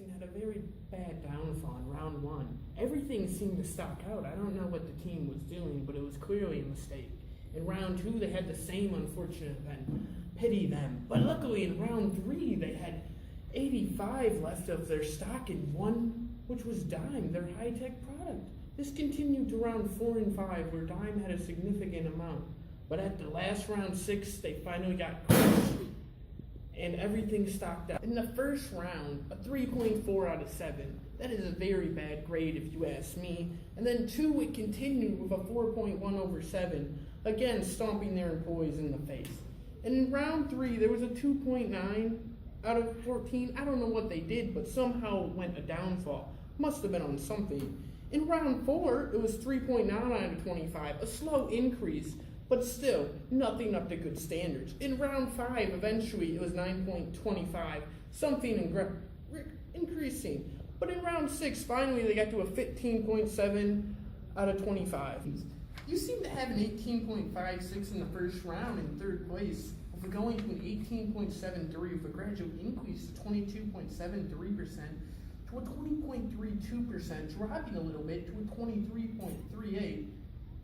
team had a very bad downfall in round one. Everything seemed to stock out. I don't know what the team was doing, but it was clearly a mistake. In round two, they had the same unfortunate event. Pity them. But luckily, in round three, they had 85 left of their stock in one, which was Dime, their high-tech product. This continued to round 4 and 5, where Dime had a significant amount. But at the last round 6, they finally got crushed, and everything stocked out. In the first round, a 3.4 out of 7. That is a very bad grade if you ask me. And then 2, it continued with a 4.1 over 7, again stomping their employees in the face. And in round 3, there was a 2.9 out of 14. I don't know what they did, but somehow it went a downfall. Must have been on something. In round 4, it was 3.9 out of 25, a slow increase, but still, nothing up to good standards. In round 5, eventually, it was 9.25, something increasing. But in round 6, finally, they got to a 15.7 out of 25. You seem to have an 18.56 in the first round in third place, before going to an 18.73 with a gradual increase to 22.73%. To a 20.32%, dropping a little bit to a 23.38%,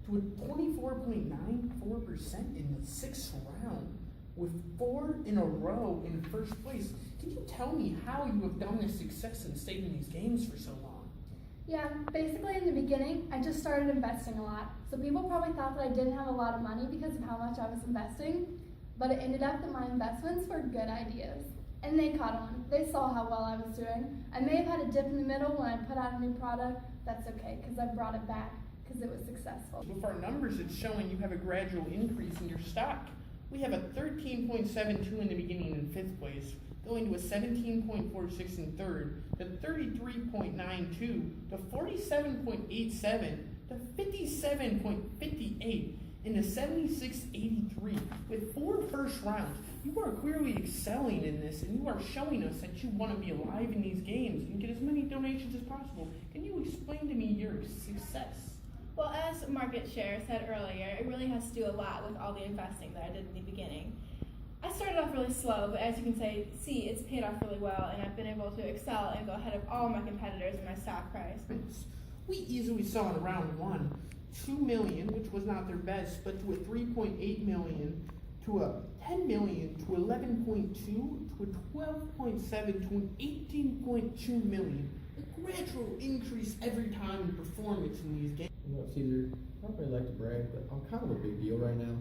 to a 24.94% in the 6th round, with 4 in a row in first place. Can you tell me how you have done this success and stayed in these games for so long? Yeah, basically in the beginning, I just started investing a lot. So people probably thought that I didn't have a lot of money because of how much I was investing, but it ended up that my investments were good ideas. And they caught on. They saw how well I was doing. I may have had a dip in the middle when I put out a new product. That's okay, because I brought it back because it was successful. With our numbers, it's showing you have a gradual increase in your stock. We have a 13.72 in the beginning in 5th place, going to a 17.46 in 3rd, to 33.92, to 47.87, to 57.58, and to 76.83. With 4 first rounds, you are clearly excelling in this, and you are showing us that you want to be alive in these games and get as many donations as possible. Can you explain to me your success? Well, as market share said earlier, it really has to do a lot with all the investing that I did in the beginning. I started off really slow, but as you can see, it's paid off really well, and I've been able to excel and go ahead of all my competitors in my stock price. We easily saw in round 1, 2 million, which was not their best, but to a 3.8 million, to a 10 million, to 11.2, to a 12.7, to an 18.2 million. A gradual increase every time in performance in these games. You know, Caesar, I don't really like to brag, but I'm kind of a big deal right now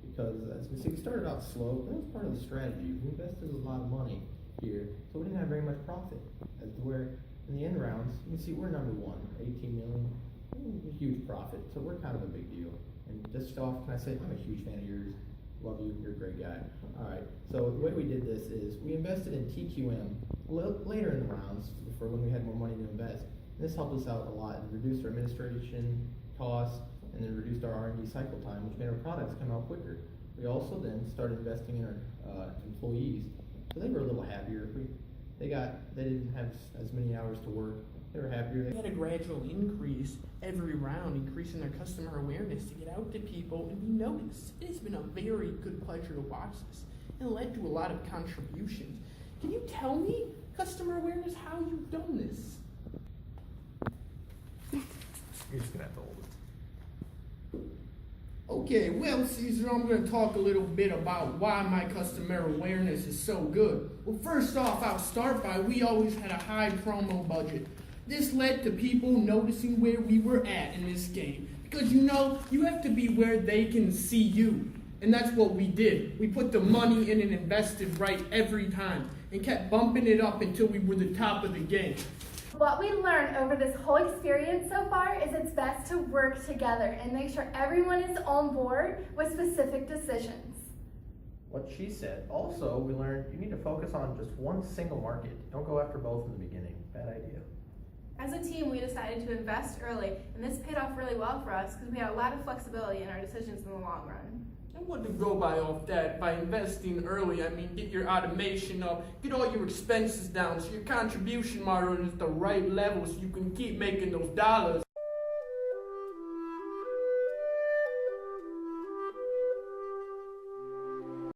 because, as we see, we started out slow. That was part of the strategy. We invested a lot of money here, so we didn't have very much profit. As to where in the end rounds, you can see we're number 1, 18 million, a huge profit. So we're kind of a big deal. And just off, can I say I'm a huge fan of yours. Love you. You're a great guy. All right. So the way we did this is we invested in TQM later in the rounds for when we had more money to invest. And this helped us out a lot and reduced our administration costs and then reduced our R&D cycle time, which made our products come out quicker. We also then started investing in our employees, so they were a little happier. They didn't have as many hours to work. They were happier. They had a gradual increase every round, increasing their customer awareness to get out to people and be noticed. It has been a very good pleasure to watch this, and it led to a lot of contributions. Can you tell me, customer awareness, how you've done this? You're just gonna have to hold it. Okay, well, Caesar, I'm going to talk a little bit about why my customer awareness is so good. Well, first off, I'll start by we always had a high promo budget. This led to people noticing where we were at in this game. Because, you know, you have to be where they can see you. And that's what we did. We put the money in and invested right every time and kept bumping it up until we were the top of the game. What we learned over this whole experience so far is it's best to work together and make sure everyone is on board with specific decisions. What she said. Also, we learned you need to focus on just one single market. Don't go after both in the beginning. Bad idea. As a team, we decided to invest early, and this paid off really well for us because we had a lot of flexibility in our decisions in the long run. And what to go by off that? By investing early, I mean get your automation up, get all your expenses down so your contribution margin is the right level so you can keep making those dollars.